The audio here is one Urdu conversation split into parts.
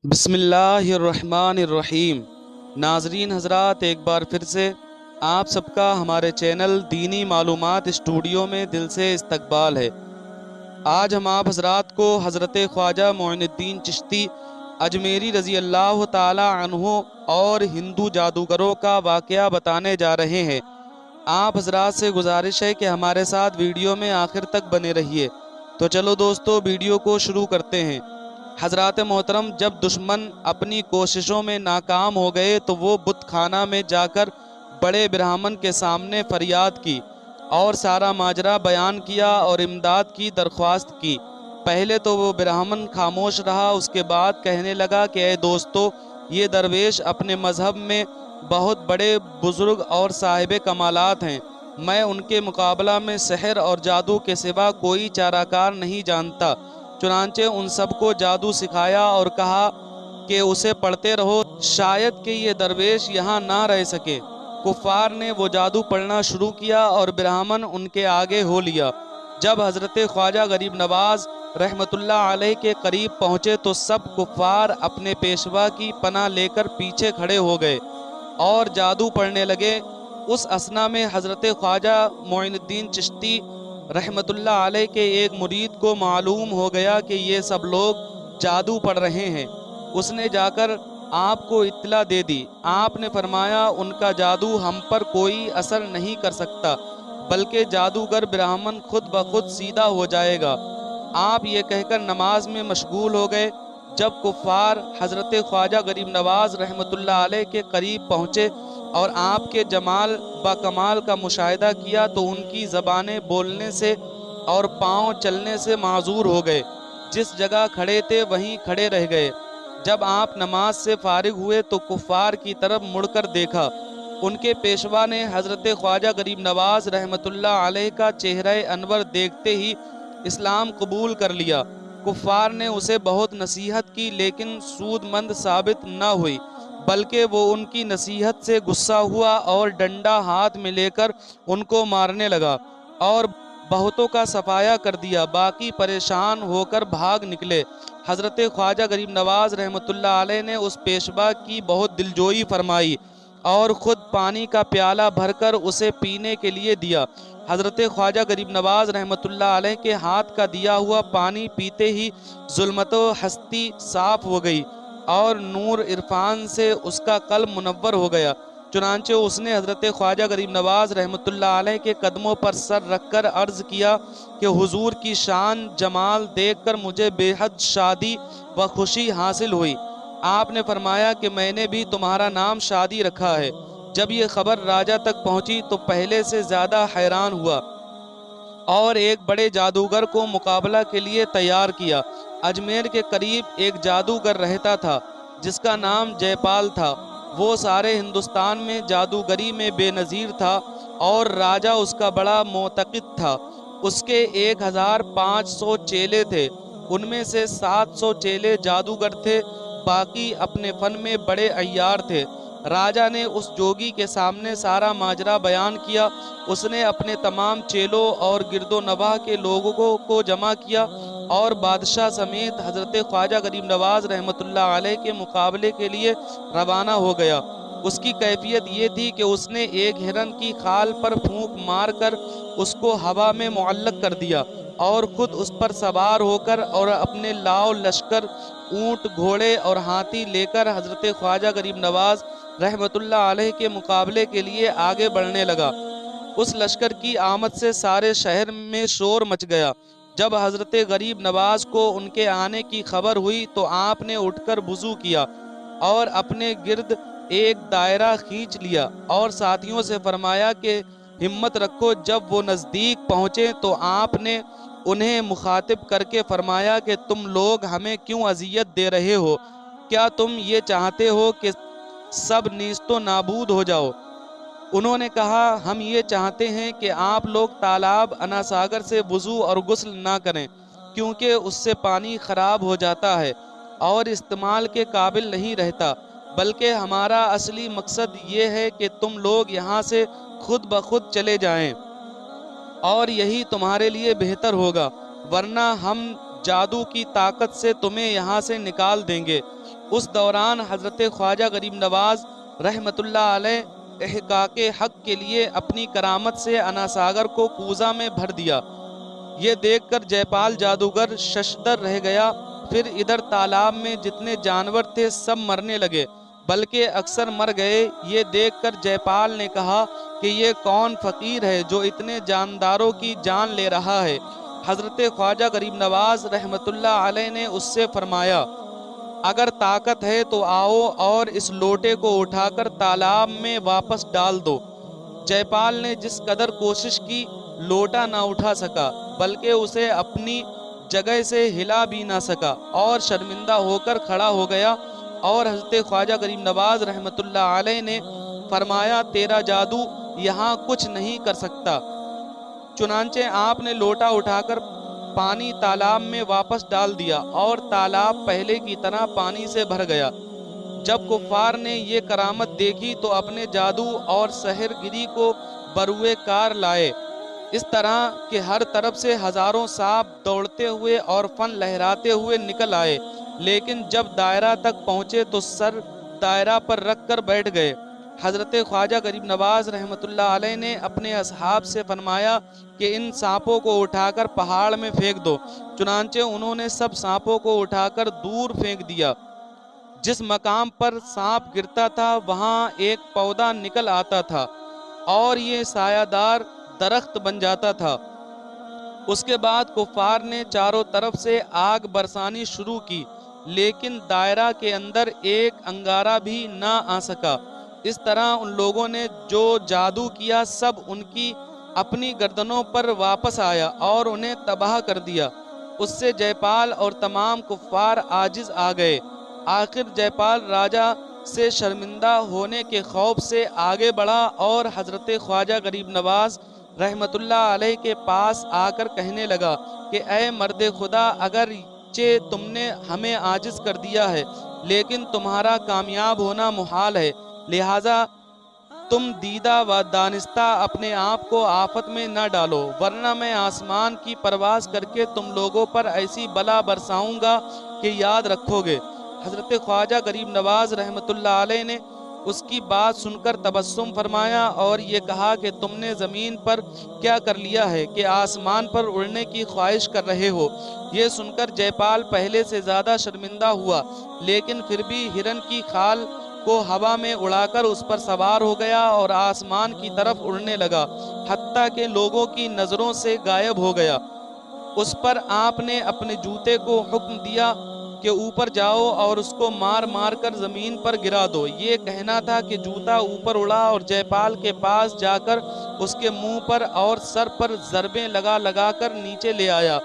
بسم اللہ الرحمن الرحیم۔ ناظرین حضرات، ایک بار پھر سے آپ سب کا ہمارے چینل دینی معلومات اسٹوڈیو میں دل سے استقبال ہے۔ آج ہم آپ حضرات کو حضرت خواجہ معین الدین چشتی اجمیری رضی اللہ تعالی عنہ اور ہندو جادوگروں کا واقعہ بتانے جا رہے ہیں۔ آپ حضرات سے گزارش ہے کہ ہمارے ساتھ ویڈیو میں آخر تک بنے رہیے۔ تو چلو دوستو، ویڈیو کو شروع کرتے ہیں۔ حضرات محترم، جب دشمن اپنی کوششوں میں ناکام ہو گئے تو وہ بت خانہ میں جا کر بڑے برہمن کے سامنے فریاد کی اور سارا ماجرا بیان کیا اور امداد کی درخواست کی۔ پہلے تو وہ برہمن خاموش رہا، اس کے بعد کہنے لگا کہ اے دوستو، یہ درویش اپنے مذہب میں بہت بڑے بزرگ اور صاحب کمالات ہیں۔ میں ان کے مقابلہ میں سحر اور جادو کے سوا کوئی چارہ کار نہیں جانتا۔ چنانچہ ان سب کو جادو سکھایا اور کہا کہ اسے پڑھتے رہو، شاید کہ یہ درویش یہاں نہ رہ سکے۔ کفار نے وہ جادو پڑھنا شروع کیا اور برہمن ان کے آگے ہو لیا۔ جب حضرت خواجہ غریب نواز رحمت اللہ علیہ کے قریب پہنچے تو سب کفار اپنے پیشوا کی پناہ لے کر پیچھے کھڑے ہو گئے اور جادو پڑھنے لگے۔ اس اثنا میں حضرت خواجہ معین الدین چشتی رحمت اللہ علیہ کے ایک مرید کو معلوم ہو گیا کہ یہ سب لوگ جادو پڑھ رہے ہیں۔ اس نے جا کر آپ کو اطلاع دے دی۔ آپ نے فرمایا، ان کا جادو ہم پر کوئی اثر نہیں کر سکتا، بلکہ جادوگر برہمن خود بخود سیدھا ہو جائے گا۔ آپ یہ کہہ کر نماز میں مشغول ہو گئے۔ جب کفار حضرت خواجہ غریب نواز رحمت اللہ علیہ کے قریب پہنچے اور آپ کے جمال با کمال کا مشاہدہ کیا تو ان کی زبانیں بولنے سے اور پاؤں چلنے سے معذور ہو گئے۔ جس جگہ کھڑے تھے وہیں کھڑے رہ گئے۔ جب آپ نماز سے فارغ ہوئے تو کفار کی طرف مڑ کر دیکھا۔ ان کے پیشوا نے حضرت خواجہ غریب نواز رحمت اللہ علیہ کا چہرہ انور دیکھتے ہی اسلام قبول کر لیا۔ کفار نے اسے بہت نصیحت کی لیکن سود مند ثابت نہ ہوئی، بلکہ وہ ان کی نصیحت سے غصہ ہوا اور ڈنڈا ہاتھ میں لے کر ان کو مارنے لگا اور بہتوں کا صفایا کر دیا۔ باقی پریشان ہو کر بھاگ نکلے۔ حضرت خواجہ غریب نواز رحمت اللہ علیہ نے اس پیشوا کی بہت دلجوئی فرمائی اور خود پانی کا پیالہ بھر کر اسے پینے کے لیے دیا۔ حضرت خواجہ غریب نواز رحمت اللہ علیہ کے ہاتھ کا دیا ہوا پانی پیتے ہی ظلمت و ہستی صاف ہو گئی اور نور عرفان سے اس کا قلب منور ہو گیا۔ چنانچہ اس نے حضرت خواجہ غریب نواز رحمت اللہ علیہ کے قدموں پر سر رکھ کر عرض کیا کہ حضور کی شان جمال دیکھ کر مجھے بے حد شادی و خوشی حاصل ہوئی۔ آپ نے فرمایا کہ میں نے بھی تمہارا نام شادی رکھا ہے۔ جب یہ خبر راجہ تک پہنچی تو پہلے سے زیادہ حیران ہوا اور ایک بڑے جادوگر کو مقابلہ کے لیے تیار کیا۔ اجمیر کے قریب ایک جادوگر رہتا تھا جس کا نام جے پال تھا۔ وہ سارے ہندوستان میں جادوگری میں بے نظیر تھا اور راجہ اس کا بڑا معتقد تھا۔ اس کے 1500 چیلے تھے، ان میں سے 700 چیلے جادوگر تھے، باقی اپنے فن میں بڑے عیار تھے۔ راجہ نے اس جوگی کے سامنے سارا ماجرا بیان کیا۔ اس نے اپنے تمام چیلوں اور گرد و نواح کے لوگوں کو جمع کیا اور بادشاہ سمیت حضرت خواجہ غریب نواز رحمت اللہ علیہ کے مقابلے کے لیے روانہ ہو گیا۔ اس کی کیفیت یہ تھی کہ اس نے ایک ہرن کی کھال پر پھونک مار کر اس کو ہوا میں معلق کر دیا اور خود اس پر سوار ہو کر اور اپنے لاؤ لشکر اونٹ، گھوڑے اور ہاتھی لے کر حضرت خواجہ غریب نواز رحمت اللہ علیہ کے مقابلے کے لیے آگے بڑھنے لگا۔ اس لشکر کی آمد سے سارے شہر میں شور مچ گیا۔ جب حضرت غریب نواز کو ان کے آنے کی خبر ہوئی تو آپ نے اٹھ کر وضو کیا اور اپنے گرد ایک دائرہ کھینچ لیا اور ساتھیوں سے فرمایا کہ ہمت رکھو۔ جب وہ نزدیک پہنچے تو آپ نے انہیں مخاطب کر کے فرمایا کہ تم لوگ ہمیں کیوں اذیت دے رہے ہو؟ کیا تم یہ چاہتے ہو کہ سب نیست و نابود ہو جاؤ؟ انہوں نے کہا، ہم یہ چاہتے ہیں کہ آپ لوگ تالاب اناساگر سے وضو اور غسل نہ کریں، کیونکہ اس سے پانی خراب ہو جاتا ہے اور استعمال کے قابل نہیں رہتا، بلکہ ہمارا اصلی مقصد یہ ہے کہ تم لوگ یہاں سے خود بخود چلے جائیں اور یہی تمہارے لیے بہتر ہوگا، ورنہ ہم جادو کی طاقت سے تمہیں یہاں سے نکال دیں گے۔ اس دوران حضرت خواجہ غریب نواز رحمۃ اللہ علیہ احقاق حق کے لیے اپنی کرامت سے انا ساگر کو کوزہ میں بھر دیا۔ یہ دیکھ کر جے پال جادوگر ششدر رہ گیا۔ پھر ادھر تالاب میں جتنے جانور تھے سب مرنے لگے، بلکہ اکثر مر گئے۔ یہ دیکھ کر جے پال نے کہا کہ یہ کون فقیر ہے جو اتنے جانداروں کی جان لے رہا ہے؟ حضرت خواجہ غریب نواز رحمۃ اللہ علیہ نے اس سے فرمایا، اگر طاقت ہے تو آؤ اور اس لوٹے کو اٹھا کر تالاب میں واپس ڈال دو۔ جے پال نے جس قدر کوشش کی لوٹا نہ اٹھا سکا، بلکہ اسے اپنی جگہ سے ہلا بھی نہ سکا اور شرمندہ ہو کر کھڑا ہو گیا۔ اور حضرت خواجہ غریب نواز رحمۃ اللہ علیہ نے فرمایا، تیرا جادو یہاں کچھ نہیں کر سکتا۔ چنانچہ آپ نے لوٹا اٹھا کر پانی تالاب میں واپس ڈال دیا اور تالاب پہلے کی طرح پانی سے بھر گیا۔ جب کفار نے یہ کرامت دیکھی تو اپنے جادو اور سحر گری کو بروئے کار لائے، اس طرح کہ ہر طرف سے ہزاروں سانپ دوڑتے ہوئے اور فن لہراتے ہوئے نکل آئے، لیکن جب دائرہ تک پہنچے تو سر دائرہ پر رکھ کر بیٹھ گئے۔ حضرت خواجہ غریب نواز رحمۃ اللہ علیہ نے اپنے اصحاب سے فرمایا کہ ان سانپوں کو اٹھا کر پہاڑ میں پھینک دو۔ چنانچہ انہوں نے سب سانپوں کو اٹھا کر دور پھینک دیا۔ جس مقام پر سانپ گرتا تھا وہاں ایک پودا نکل آتا تھا اور یہ سایہ دار درخت بن جاتا تھا۔ اس کے بعد کفار نے چاروں طرف سے آگ برسانی شروع کی، لیکن دائرہ کے اندر ایک انگارہ بھی نہ آ سکا۔ اس طرح ان لوگوں نے جو جادو کیا سب ان کی اپنی گردنوں پر واپس آیا اور انہیں تباہ کر دیا۔ اس سے جے پال اور تمام کفار عاجز آ گئے۔ آخر جے پال راجہ سے شرمندہ ہونے کے خوف سے آگے بڑھا اور حضرت خواجہ غریب نواز رحمۃ اللہ علیہ کے پاس آ کر کہنے لگا کہ اے مرد خدا، اگرچہ تم نے ہمیں عاجز کر دیا ہے لیکن تمہارا کامیاب ہونا محال ہے، لہٰذا تم دیدہ و دانستہ اپنے آپ کو آفت میں نہ ڈالو، ورنہ میں آسمان کی پرواز کر کے تم لوگوں پر ایسی بلا برساؤں گا کہ یاد رکھو گے۔ حضرت خواجہ غریب نواز رحمۃ اللہ علیہ نے اس کی بات سن کر تبسم فرمایا اور یہ کہا کہ تم نے زمین پر کیا کر لیا ہے کہ آسمان پر اڑنے کی خواہش کر رہے ہو؟ یہ سن کر جے پال پہلے سے زیادہ شرمندہ ہوا، لیکن پھر بھی ہرن کی کھال کو ہوا میں اڑا کر اس پر سوار ہو گیا اور آسمان کی طرف اڑنے لگا، حتیٰ کہ لوگوں کی نظروں سے غائب ہو گیا۔ اس پر آپ نے اپنے جوتے کو حکم دیا کہ اوپر جاؤ اور اس کو مار مار کر زمین پر گرا دو۔ یہ کہنا تھا کہ جوتا اوپر اڑا اور جے پال کے پاس جا کر اس کے منہ پر اور سر پر ضربیں لگا لگا کر نیچے لے آیا۔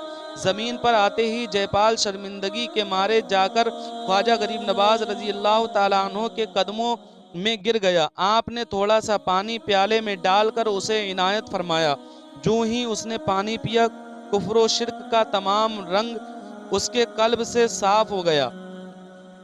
زمین پر آتے ہی جے پال شرمندگی کے مارے جا کر خواجہ غریب نواز رضی اللہ تعالیٰ عنہ کے قدموں میں گر گیا۔ آپ نے تھوڑا سا پانی پیالے میں ڈال کر اسے عنایت فرمایا۔ جو ہی اس نے پانی پیا، کفر و شرک کا تمام رنگ اس کے قلب سے صاف ہو گیا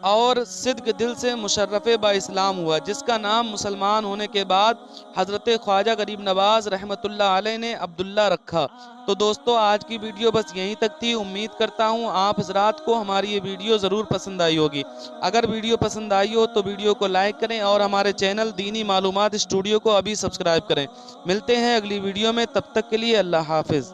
اور صدق دل سے مشرف با اسلام ہوا، جس کا نام مسلمان ہونے کے بعد حضرت خواجہ غریب نواز رحمۃ اللہ علیہ نے عبداللہ رکھا۔ تو دوستو، آج کی ویڈیو بس یہیں تک تھی۔ امید کرتا ہوں آپ حضرات کو ہماری یہ ویڈیو ضرور پسند آئی ہوگی۔ اگر ویڈیو پسند آئی ہو تو ویڈیو کو لائک کریں اور ہمارے چینل دینی معلومات اسٹوڈیو کو ابھی سبسکرائب کریں۔ ملتے ہیں اگلی ویڈیو میں، تب تک کے لیے اللہ حافظ۔